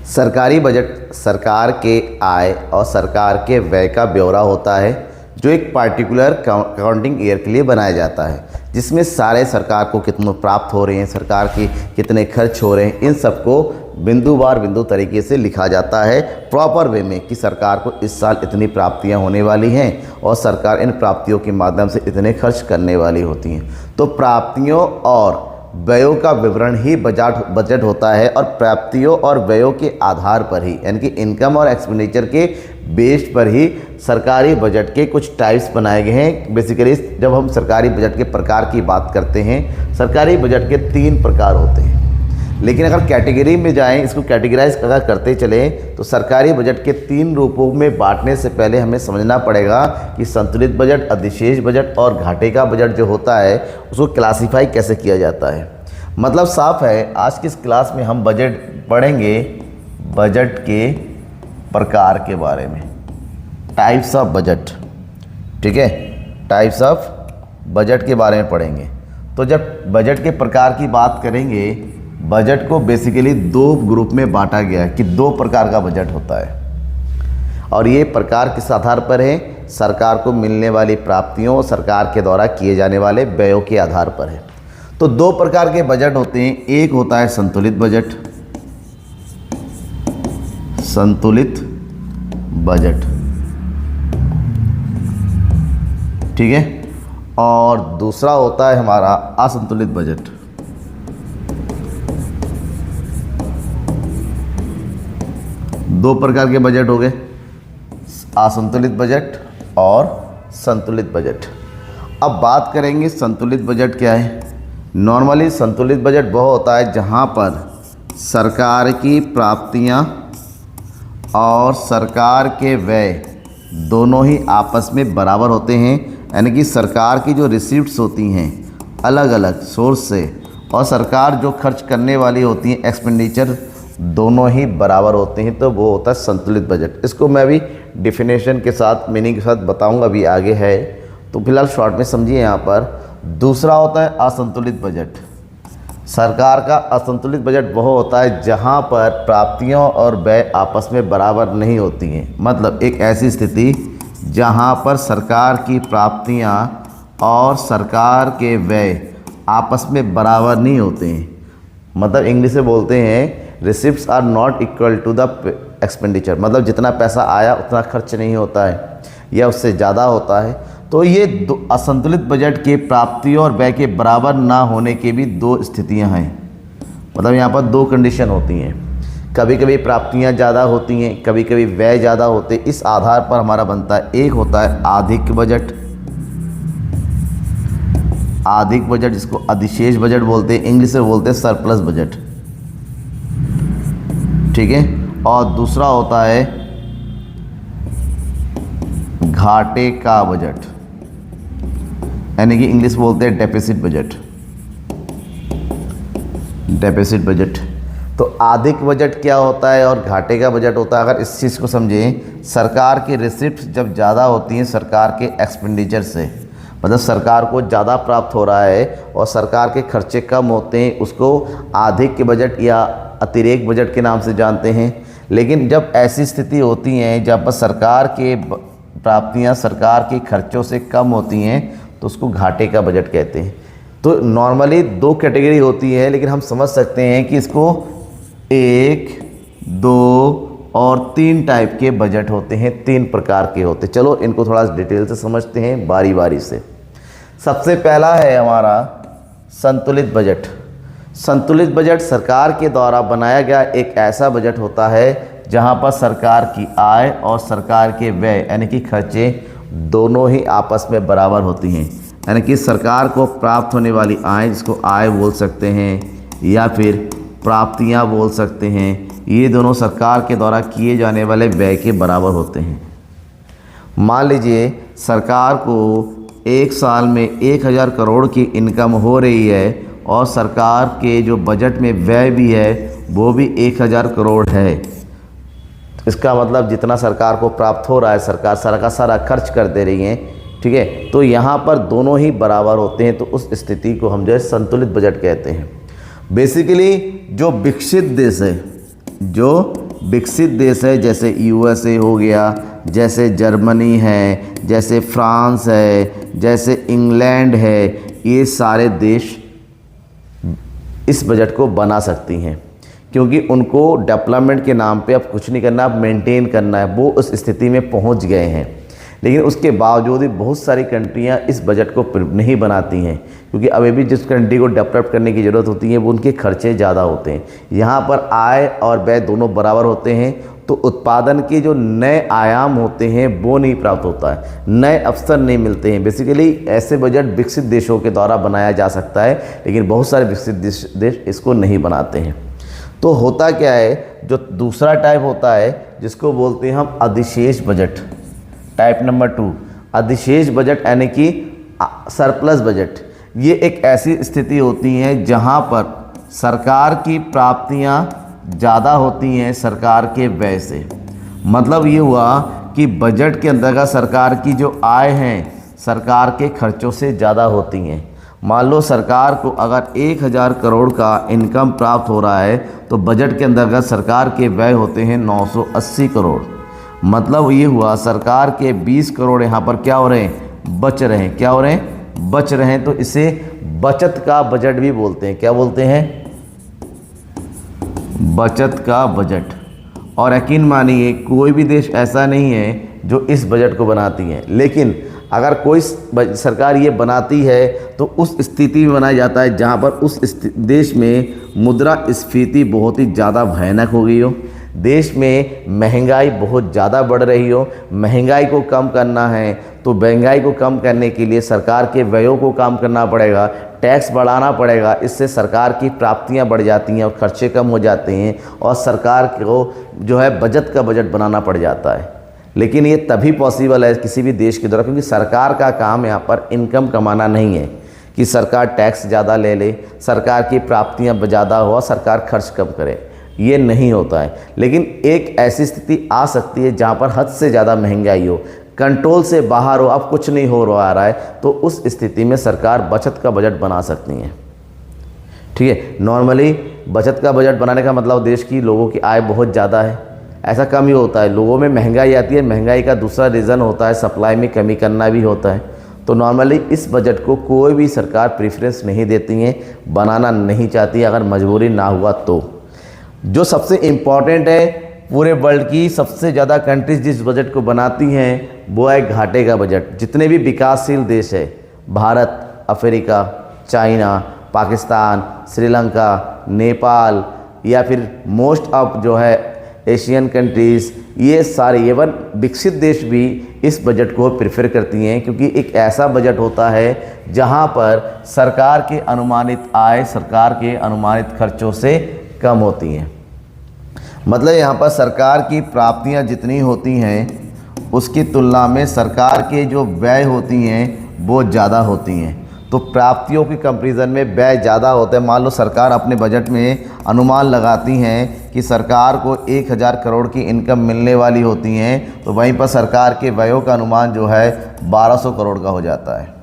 सरकारी बजट सरकार के आय और सरकार के व्यय का ब्यौरा होता है जो एक पार्टिकुलर अकाउंटिंग ईयर के लिए बनाया जाता है, जिसमें सारे सरकार को कितने प्राप्त हो रहे हैं, सरकार के कितने खर्च हो रहे हैं, इन सबको बिंदुवार बिंदु तरीके से लिखा जाता है प्रॉपर वे में कि सरकार को इस साल इतनी प्राप्तियां होने वाली हैं और सरकार इन प्राप्तियों के माध्यम से इतने खर्च करने वाली होती हैं। तो प्राप्तियों और व्ययों का विवरण ही बजट होता है और प्राप्तियों और व्ययों के आधार पर ही, यानी कि इनकम और एक्सपेंडिचर के बेस पर ही सरकारी बजट के कुछ टाइप्स बनाए गए हैं। बेसिकली जब हम सरकारी बजट के प्रकार की बात करते हैं, सरकारी बजट के 3 प्रकार होते हैं। लेकिन अगर कैटेगरी में जाएं, इसको कैटेगराइज अगर करते चलें तो सरकारी बजट के 3 रूपों में बांटने से पहले हमें समझना पड़ेगा कि संतुलित बजट, अधिशेष बजट और घाटे का बजट जो होता है उसको क्लासीफाई कैसे किया जाता है। मतलब साफ है, आज की इस क्लास में हम बजट पढ़ेंगे, बजट के प्रकार के बारे में, टाइप्स ऑफ बजट। ठीक है, टाइप्स ऑफ बजट के बारे में पढ़ेंगे। तो जब बजट के प्रकार की बात करेंगे, बजट को बेसिकली 2 ग्रुप में बांटा गया है कि 2 प्रकार का बजट होता है और ये प्रकार किस आधार पर है, सरकार को मिलने वाली प्राप्तियों और सरकार के द्वारा किए जाने वाले व्ययों के आधार पर है। तो 2 प्रकार के बजट होते हैं। एक होता है संतुलित बजट, संतुलित बजट, ठीक है, और दूसरा होता है हमारा असंतुलित बजट। दो प्रकार के बजट हो गए, असंतुलित बजट और संतुलित बजट। अब बात करेंगे संतुलित बजट क्या है। नॉर्मली संतुलित बजट वह होता है जहां पर सरकार की प्राप्तियां और सरकार के व्यय दोनों ही आपस में बराबर होते हैं, यानी कि सरकार की जो रिसीप्ट्स होती हैं अलग अलग सोर्स से और सरकार जो खर्च करने वाली होती हैं एक्सपेंडिचर दोनों ही बराबर होते हैं, तो वो होता है संतुलित बजट। इसको मैं अभी डिफिनेशन के साथ, मीनिंग के साथ बताऊंगा, अभी आगे है, तो फिलहाल शॉर्ट में समझिए। यहाँ पर दूसरा होता है असंतुलित बजट। सरकार का असंतुलित बजट वह होता है जहाँ पर प्राप्तियों और व्यय आपस में बराबर नहीं होती हैं। मतलब एक ऐसी स्थिति जहाँ पर सरकार की प्राप्तियाँ और सरकार के व्यय आपस में बराबर नहीं होते हैं। मतलब इंग्लिश में बोलते हैं receipts are not equal to the expenditure. मतलब जितना पैसा आया उतना खर्च नहीं होता है या उससे ज़्यादा होता है। तो ये असंतुलित बजट के प्राप्तियों और व्यय के बराबर ना होने के भी 2 स्थितियां हैं। मतलब यहाँ पर 2 कंडीशन होती हैं, कभी कभी प्राप्तियाँ ज़्यादा होती हैं, कभी कभी व्यय ज़्यादा होते। इस आधार पर हमारा बनता है, एक होता है अधिक बजट, अधिक बजट जिसको अधिशेष बजट बोलते हैं, इंग्लिश में बोलते हैं सरप्लस बजट, ठीक है। और दूसरा होता है घाटे का बजट, यानी कि इंग्लिश बोलते हैं डेफिसिट बजट, डेफिसिट बजट। तो अधिक बजट क्या होता है और घाटे का बजट होता है, अगर इस चीज़ को समझें, सरकार की रिसिप्ट जब ज़्यादा होती हैं सरकार के एक्सपेंडिचर से, मतलब सरकार को ज़्यादा प्राप्त हो रहा है और सरकार के खर्चे कम होते हैं, उसको अधिक बजट या अतिरेक बजट के नाम से जानते हैं। लेकिन जब ऐसी स्थिति होती है जब सरकार के प्राप्तियां सरकार के खर्चों से कम होती हैं तो उसको घाटे का बजट कहते हैं। तो नॉर्मली 2 कैटेगरी होती है, लेकिन हम समझ सकते हैं कि इसको 1, 2 और 3 टाइप के बजट होते हैं, 3 प्रकार के होते हैं। चलो इनको थोड़ा डिटेल से समझते हैं बारी बारी से। सबसे पहला है हमारा संतुलित बजट। संतुलित बजट सरकार के द्वारा बनाया गया एक ऐसा बजट होता है जहां पर सरकार की आय और सरकार के व्यय यानी कि खर्चे दोनों ही आपस में बराबर होती हैं। यानी कि सरकार को प्राप्त होने वाली आय, जिसको आय बोल सकते हैं या फिर प्राप्तियां बोल सकते हैं, ये दोनों सरकार के द्वारा किए जाने वाले व्यय के बराबर होते हैं। मान लीजिए सरकार को एक साल में 1000 करोड़ की इनकम हो रही है और सरकार के जो बजट में व्यय भी है वो भी 1000 करोड़ है। इसका मतलब जितना सरकार को प्राप्त हो रहा है सरकार सारा का सारा खर्च कर दे रही है, ठीक है। तो यहाँ पर दोनों ही बराबर होते हैं, तो उस स्थिति को हम जो है संतुलित बजट कहते हैं। बेसिकली जो विकसित देश है, जो विकसित देश है जैसे यूएसए हो गया, जैसे जर्मनी है, जैसे फ्रांस है, जैसे इंग्लैंड है, ये सारे देश इस बजट को बना सकती हैं, क्योंकि उनको डेवलपमेंट के नाम पे अब कुछ नहीं करना, अब मेंटेन करना है, वो उस स्थिति में पहुंच गए हैं। लेकिन उसके बावजूद भी बहुत सारी कंट्रियां इस बजट को नहीं बनाती हैं, क्योंकि अभी भी जिस कंट्री को डेवलप करने की ज़रूरत होती है वो उनके खर्चे ज़्यादा होते हैं। यहाँ पर आय और व्यय दोनों बराबर होते हैं, तो उत्पादन के जो नए आयाम होते हैं वो नहीं प्राप्त होता है, नए अवसर नहीं मिलते हैं। बेसिकली ऐसे बजट विकसित देशों के द्वारा बनाया जा सकता है, लेकिन बहुत सारे विकसित देश इसको नहीं बनाते हैं। तो होता क्या है, जो दूसरा टाइप होता है जिसको बोलते हैं हम अधिशेष बजट, टाइप नंबर 2 अधिशेष बजट, यानी कि सरप्लस बजट। ये एक ऐसी स्थिति होती है जहाँ पर सरकार की प्राप्तियाँ ज़्यादा होती हैं सरकार के व्यय से। मतलब ये हुआ कि बजट के अंतर्गत सरकार की जो आय हैं सरकार के खर्चों से ज़्यादा होती हैं। मान लो सरकार को अगर 1000 करोड़ का इनकम प्राप्त हो रहा है तो बजट के अंतर्गत सरकार के व्यय होते हैं 980 करोड़। मतलब ये हुआ सरकार के 20 करोड़ यहाँ पर क्या हो रहे हैं, बच रहे हैं। क्या हो रहे हैं, बच रहे हैं। तो इसे बचत का बजट भी बोलते हैं। क्या बोलते हैं, बचत का बजट। और यकीन मानिए कोई भी देश ऐसा नहीं है जो इस बजट को बनाती है, लेकिन अगर कोई सरकार ये बनाती है तो उस स्थिति में बनाया जाता है जहाँ पर उस देश में मुद्रास्फीति बहुत ही ज़्यादा भयानक हो गई हो, देश में महंगाई बहुत ज़्यादा बढ़ रही हो। महंगाई को कम करना है तो महंगाई को कम करने के लिए सरकार के व्ययों को कम करना पड़ेगा, टैक्स बढ़ाना पड़ेगा। इससे सरकार की प्राप्तियां बढ़ जाती हैं और खर्चे कम हो जाते हैं और सरकार को जो है बचत का बजट बनाना पड़ जाता है। लेकिन ये तभी पॉसिबल है किसी भी देश के द्वारा, क्योंकि सरकार का काम यहाँ पर इनकम कमाना नहीं है कि सरकार टैक्स ज़्यादा ले ले, सरकार की प्राप्तियाँ ज़्यादा हो और सरकार खर्च कम करे। ये नहीं होता है। लेकिन एक ऐसी स्थिति आ सकती है जहाँ पर हद से ज़्यादा महंगाई हो, कंट्रोल से बाहर हो, अब कुछ नहीं हो रहा है, तो उस स्थिति में सरकार बचत का बजट बना सकती हैं। ठीक है, नॉर्मली बचत का बजट बनाने का मतलब देश की लोगों की आय बहुत ज़्यादा है, ऐसा कम ही होता है। लोगों में महंगाई आती है, महंगाई का दूसरा रीज़न होता है सप्लाई में कमी करना भी होता है। तो नॉर्मली इस बजट को कोई भी सरकार प्रेफरेंस नहीं देती है, बनाना नहीं चाहती अगर मजबूरी ना हुआ तो। जो सबसे इम्पॉर्टेंट है, पूरे वर्ल्ड की सबसे ज़्यादा कंट्रीज जिस बजट को बनाती हैं वो है घाटे का बजट। जितने भी विकासशील देश है, भारत, अफ्रीका, चाइना, पाकिस्तान, श्रीलंका, नेपाल या फिर मोस्ट ऑफ जो है एशियन कंट्रीज़, ये सारे एवं विकसित देश भी इस बजट को प्रेफर करती हैं, क्योंकि एक ऐसा बजट होता है जहां पर सरकार के अनुमानित आय सरकार के अनुमानित खर्चों से कम होती हैं। मतलब यहाँ पर सरकार की प्राप्तियाँ जितनी होती हैं उसकी तुलना में सरकार के जो व्यय होती हैं वो ज़्यादा होती हैं। तो प्राप्तियों के कंपैरिजन में व्यय ज़्यादा होते हैं। मान लो सरकार अपने बजट में अनुमान लगाती हैं कि सरकार को 1000 करोड़ की इनकम मिलने वाली होती हैं, तो वहीं पर सरकार के व्ययों का अनुमान जो है 1200 करोड़ का हो जाता है।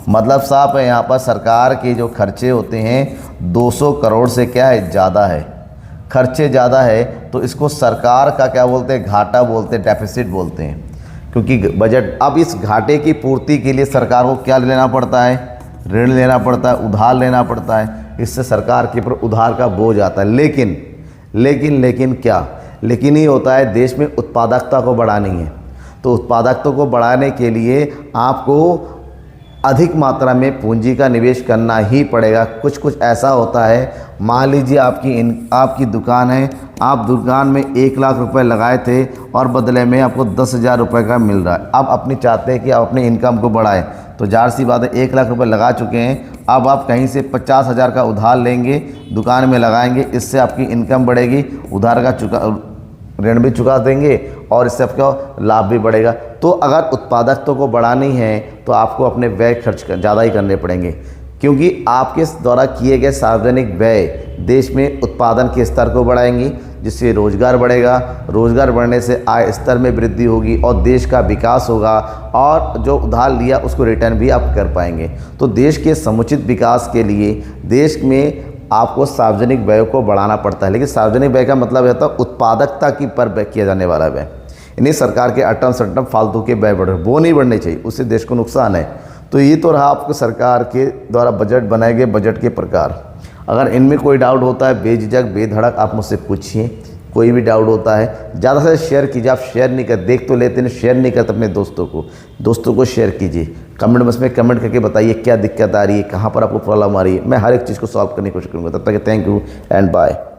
मतलब साफ है, यहाँ पर सरकार के जो खर्चे होते हैं 200 करोड़ से क्या है, ज़्यादा है, खर्चे ज़्यादा है। तो इसको सरकार का क्या बोलते हैं, घाटा बोलते हैं, डेफिसिट बोलते हैं। क्योंकि बजट, अब इस घाटे की पूर्ति के लिए सरकार को क्या लेना पड़ता है, ऋण लेना पड़ता है, उधार लेना पड़ता है। इससे सरकार के ऊपर उधार का बोझ आता है। लेकिन क्या, लेकिन ये होता है देश में उत्पादकता को बढ़ानी है। तो उत्पादकता को बढ़ाने के लिए आपको अधिक मात्रा में पूंजी का निवेश करना ही पड़ेगा। कुछ ऐसा होता है, मान लीजिए आपकी दुकान है, आप दुकान में 1 लाख रुपए लगाए थे और बदले में आपको 10,000 रुपये का मिल रहा है। अब अपनी चाहते हैं कि आप अपने इनकम को बढ़ाएं, तो जाहिर सी बात है 1 लाख रुपए लगा चुके हैं, अब आप कहीं से 50,000 का उधार लेंगे, दुकान में लगाएंगे, इससे आपकी इनकम बढ़ेगी, उधार का ऋण भी चुका देंगे और इससे आपका लाभ भी बढ़ेगा। तो अगर उत्पादकता को बढ़ानी है तो आपको अपने व्यय खर्च ज़्यादा ही करने पड़ेंगे, क्योंकि आपके द्वारा किए गए सार्वजनिक व्यय देश में उत्पादन के स्तर को बढ़ाएंगी, जिससे रोज़गार बढ़ेगा। रोज़गार बढ़ने से आय स्तर में वृद्धि होगी और देश का विकास होगा, और जो उधार लिया उसको रिटर्न भी आप कर पाएंगे। तो देश के समुचित विकास के लिए देश में आपको सार्वजनिक व्यय को बढ़ाना पड़ता है। लेकिन सार्वजनिक व्यय का मतलब होता है उत्पादकता की पर व्यय किया जाने वाला व्यय। इन्हीं सरकार के अटम सटम फालतू के व्यय बढ़ वो नहीं बढ़ने चाहिए, उससे देश को नुकसान है। तो ये तो रहा आपको सरकार के द्वारा बजट बनाए गए बजट के प्रकार। अगर इनमें कोई डाउट होता है बेझिझक बेधड़क आप मुझसे पूछिए, कोई भी डाउट होता है। ज़्यादा से शेयर कीजिए, आप शेयर नहीं कर, देख तो लेते हैं शेयर नहीं करते अपने दोस्तों को शेयर कीजिए। कमेंट बॉक्स में कमेंट करके बताइए क्या दिक्कत आ रही है, कहाँ पर आपको प्रॉब्लम आ रही है। मैं हर एक चीज़ को सॉल्व करने की कोशिश करूँगा। तब तक थैंक यू एंड बाय।